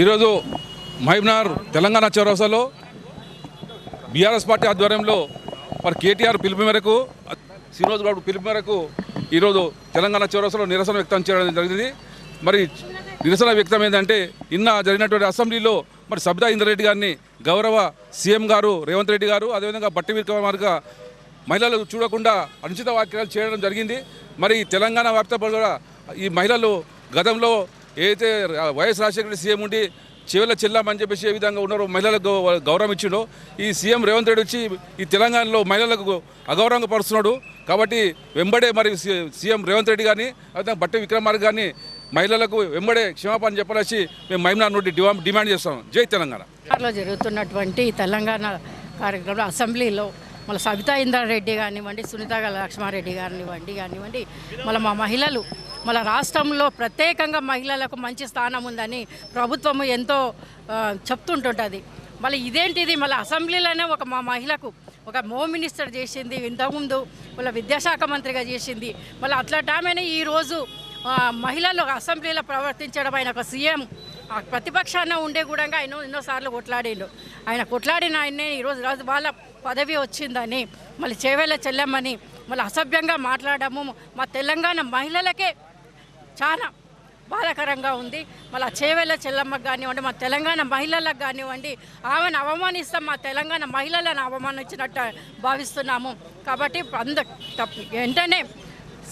ఈరోజు మహబూబ్నగర్ తెలంగాణ చౌరస్తాలో BRS party ఆధ్వర్యంలో మరి కేటీఆర్ పిలుపు మేరకు శ్రీనివాస్ గౌడ్ పిలుపు మేరకు ఈరోజు తెలంగాణ చౌరస్తాలో నిరసన వ్యక్తం చేయడం జరిగింది. మరి నిరసన వ్యక్తం ఏంటంటే జరిగినటువంటి అసెంబ్లీలో మరి సబితా ఇంద్రారెడ్డి గారిని గౌరవ సీఎం గారు రేవంత్ రెడ్డి గారు అదేవిధంగా బట్టి విక్రమార్క మహిళలు చూడకుండా అనుచిత వ్యాఖ్యలు చేయడం జరిగింది. మరి తెలంగాణ వ్యాప్తంగా కూడా ఈ మహిళలు గతంలో ఏదైతే వైఎస్ రాజశేఖర రెడ్డి సీఎం ఉండి చెవుల చెల్లామని చెప్పేసి ఏ విధంగా ఉన్నారో మహిళలకు గౌరవం ఇచ్చిండో ఈ సీఎం రేవంత్ రెడ్డి వచ్చి ఈ తెలంగాణలో మహిళలకు అగౌరవంగా పరుస్తున్నాడు. కాబట్టి వెంబడే మరి సీఎం రేవంత్ రెడ్డి గారిని అదే బట్టి విక్రమార్క గారిని మహిళలకు వెంబడే క్షమాపణ చెప్పాలని మేము మహబూబ్నగర్ నుండి డిమాండ్ చేస్తాం. జై తెలంగాణ. జరుగుతున్నటువంటి తెలంగాణ కార్యక్రమంలో అసెంబ్లీలో మళ్ళీ సబితా ఇంద్రారెడ్డి కానివ్వండి, సునీత లక్ష్మారెడ్డి కానివ్వండి మళ్ళీ మా మహిళలు మన రాష్ట్రంలో ప్రత్యేకంగా మహిళలకు మంచి స్థానం ఉందని ప్రభుత్వము ఎంతో చెప్తుంటుంటుంది. మళ్ళీ ఇదేంటిది మళ్ళీ అసెంబ్లీలోనే మా మహిళకు ఒక హోమ్ మినిస్టర్ చేసింది, ఇంతకుముందు వాళ్ళ విద్యాశాఖ మంత్రిగా చేసింది. మళ్ళీ అట్లాంటి ఈరోజు మహిళలు అసెంబ్లీలో ప్రవర్తించడం ఆయన ఒక సీఎం ప్రతిపక్షాన ఉండే కూడా ఆయన ఎన్నోసార్లు కొట్లాడిండు. ఆయన కొట్లాడిన ఆయన్నే ఈరోజు వాళ్ళ పదవి వచ్చిందని మళ్ళీ చేవేళ్ళ చెల్లెమ్మని మళ్ళీ అసభ్యంగా మాట్లాడము మా తెలంగాణ మహిళలకే చాలా బాధాకరంగా ఉంది. మళ్ళీ చేవేళ్ళ చెల్లమ్మకు కానివ్వండి, మా తెలంగాణ మహిళలకు కానివ్వండి, ఆమెను అవమానిస్తాం, మా తెలంగాణ మహిళలను అవమానించినట్టు భావిస్తున్నాము. కాబట్టి వెంటనే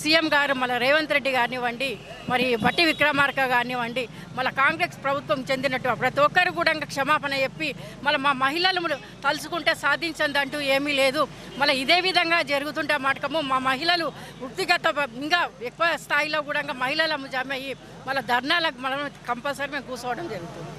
సీఎం గారు మళ్ళీ రేవంత్ రెడ్డి కానివ్వండి, మరి బట్టి విక్రమార్క కానివ్వండి, మళ్ళీ కాంగ్రెస్ ప్రభుత్వం చెందినట్టు ప్రతి ఒక్కరు కూడా క్షమాపణ చెప్పి మళ్ళీ మా మహిళలు తలుచుకుంటే సాధించదంటూ ఏమీ లేదు. మళ్ళీ ఇదే విధంగా జరుగుతుంటే మాటకము మా మహిళలు వృత్తిగత ఇంకా ఎక్కువ స్థాయిలో కూడా మహిళల జమ అయ్యి మళ్ళీ ధర్నాలకు మనం కంపల్సరీ మేము కూర్చోవడం జరుగుతుంది.